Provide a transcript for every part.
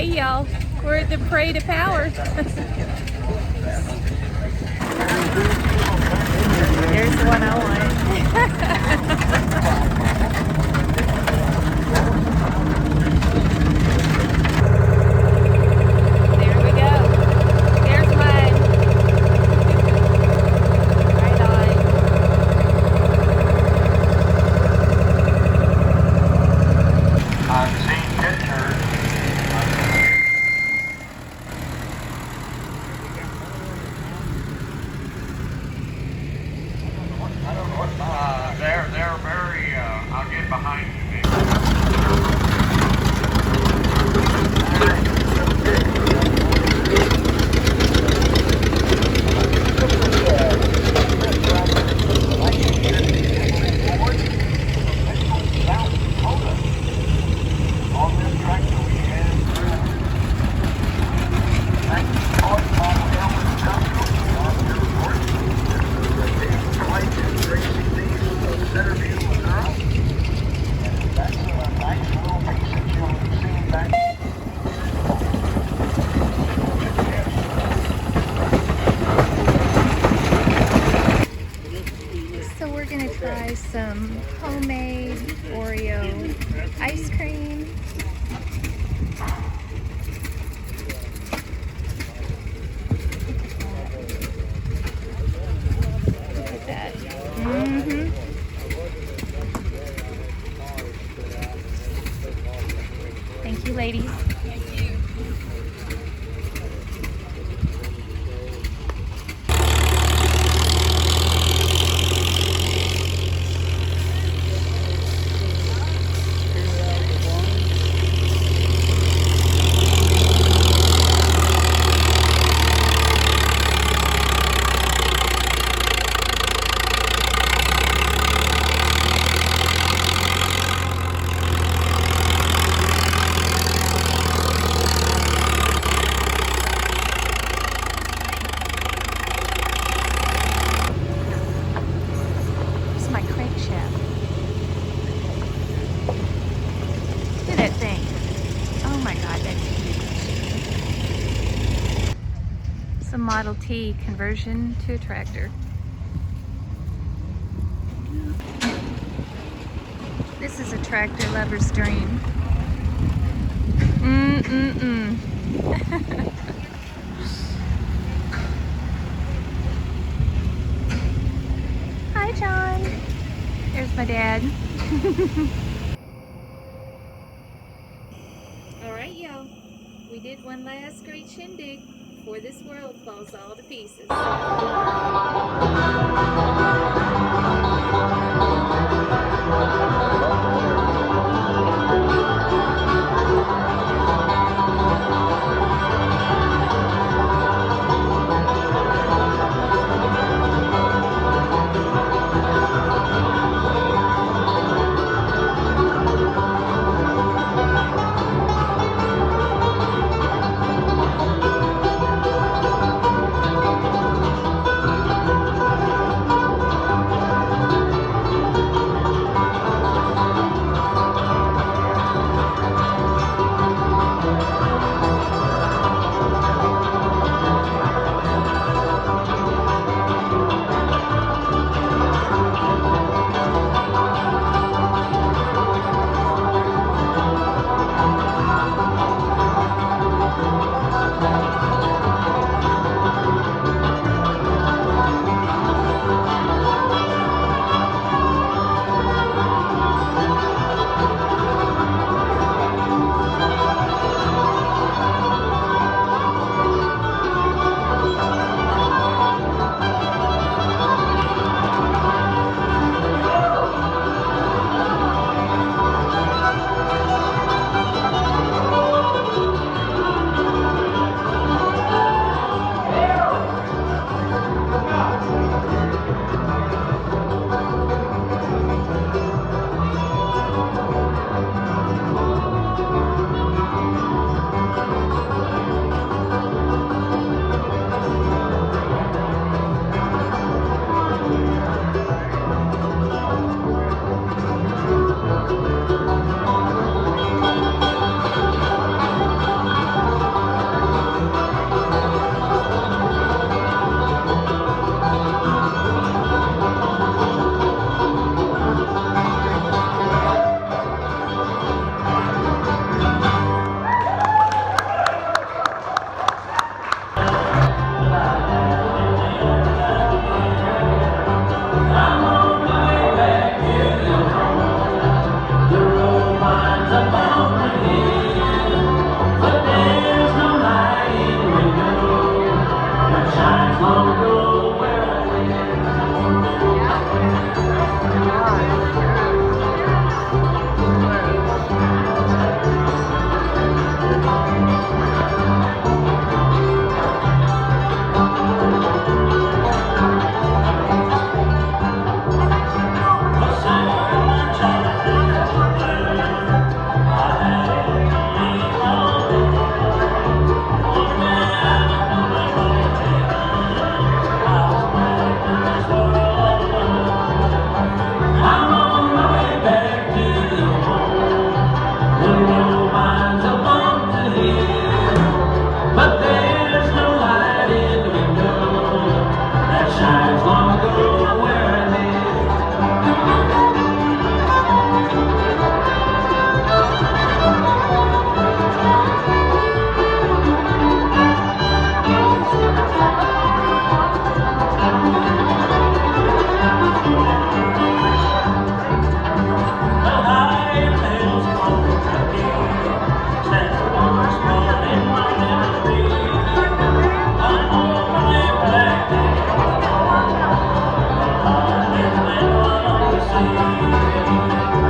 Hey y'all, we're at the Parade of Power. There's the one I want. There we go. There's mine. Right on. I've seen pictures. They're very, I'll get behind you, maybe. On this tractor we have Centerview, Missouri. That's a nice little piece that you'll see back. So we're gonna try some homemade Oreo ice cream. Look at that. Thank you, ladies. It's my crankshaft. Look at that thing. Oh my God, that's huge. It's a Model T conversion to a tractor. This is a tractor lover's dream. Hi, John. There's my dad. All right, y'all. We did one last great shindig before this world falls all to pieces.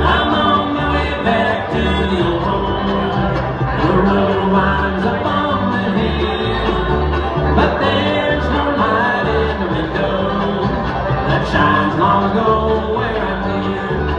I'm on my way back to the old home. The road winds up on the hill, but there's no light in the window that shines long ago where I live.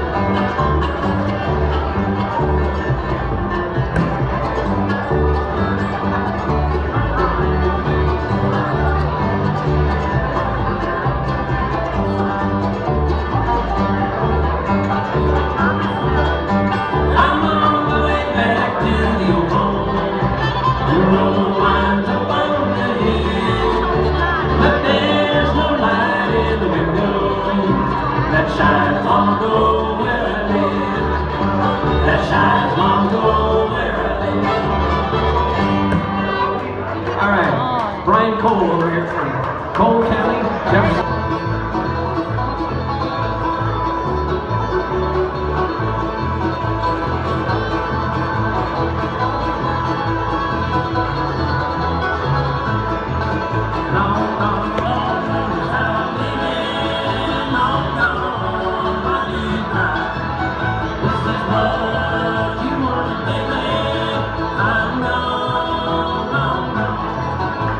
I'm on my way back to the old home. The road winds up on the hill, but there's no light in the window that shines long ago where I live. That shines long ago where I live. All right, Brian Cole over here from Cole County, Jefferson.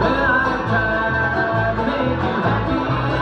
Well, I tried to make you happy.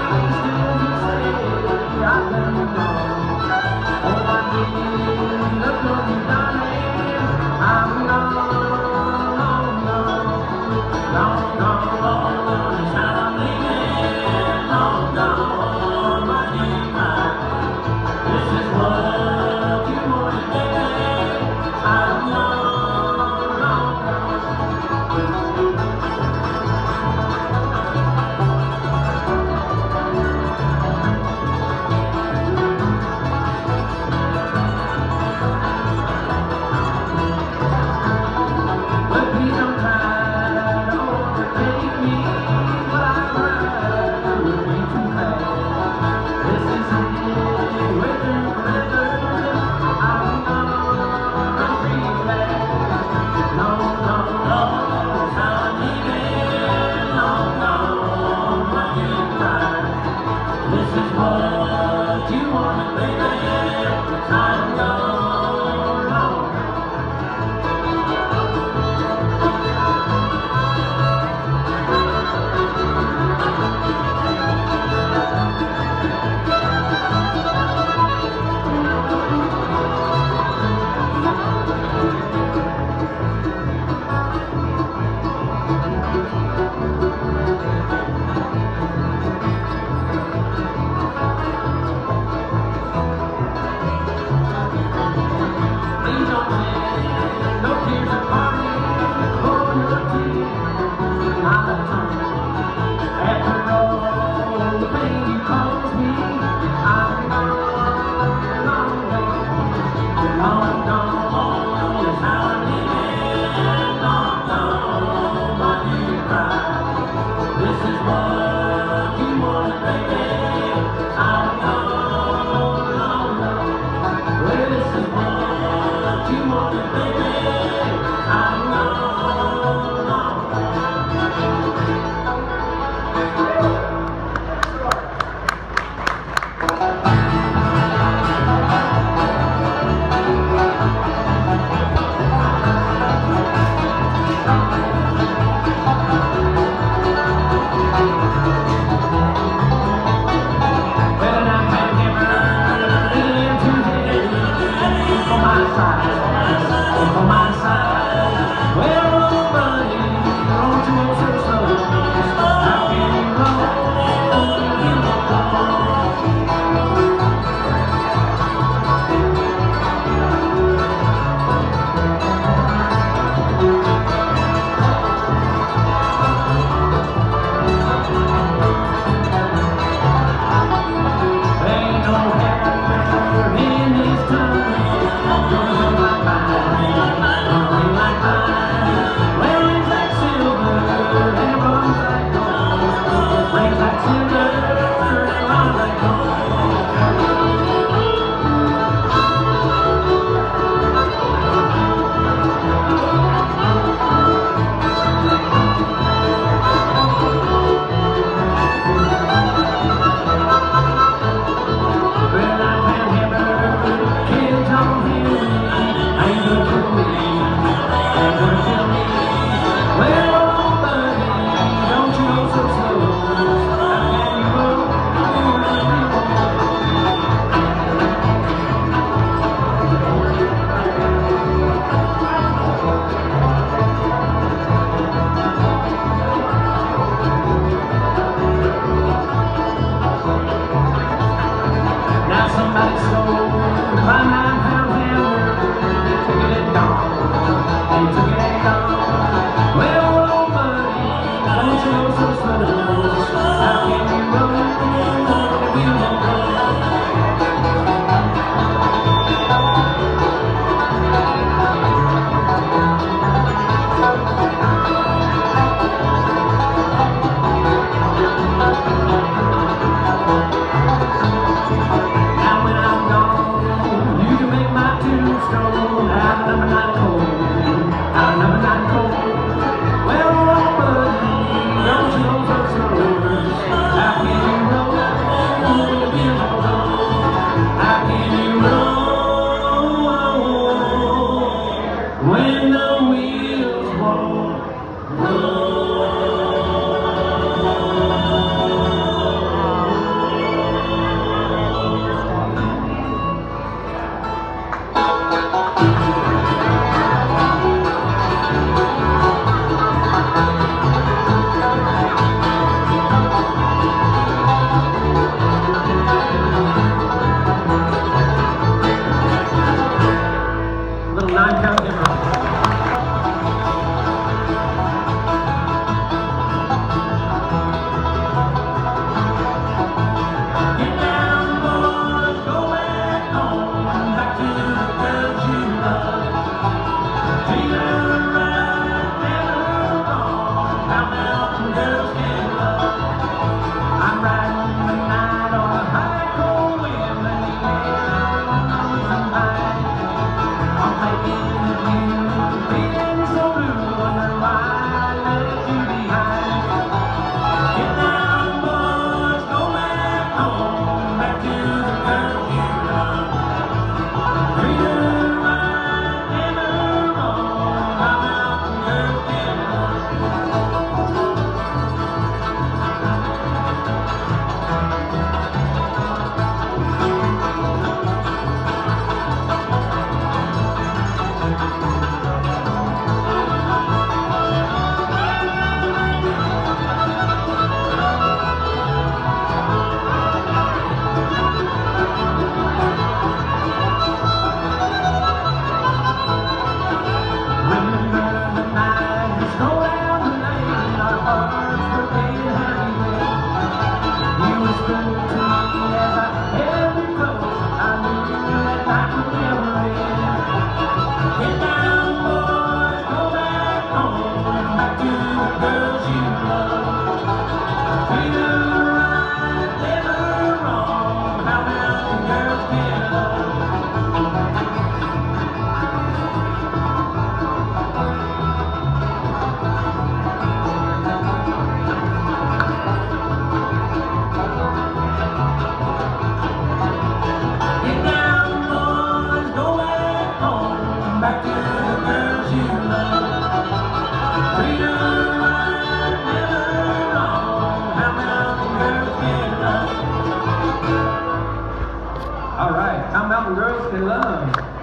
in love.